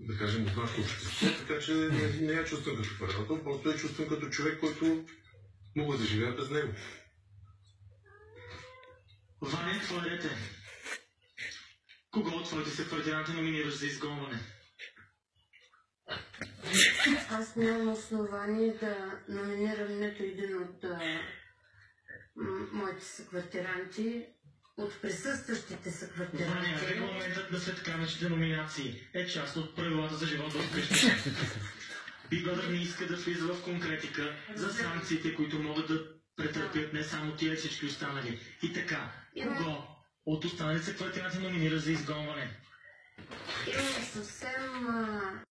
да кажем, от нашето общество, така че не я чувствам като предател, просто я чувствам като човек, който мога да живея без него. Ваня, какво е дете? Кого от твоите съквартиранти номинираш за изгонване? Аз нямам основание да номинирам нито един от моите съквартиранти, от присъстващите съквартиранти. Ваня, регламентът на светкавичните номинации е част от правилата за живота в къщата. Big Brother не иска да влиза в конкретика за санкциите, които могат да претърпят не само тия, всички останали. И така, кого от останалите съквартиранти номинира за изгонване? Имам съвсем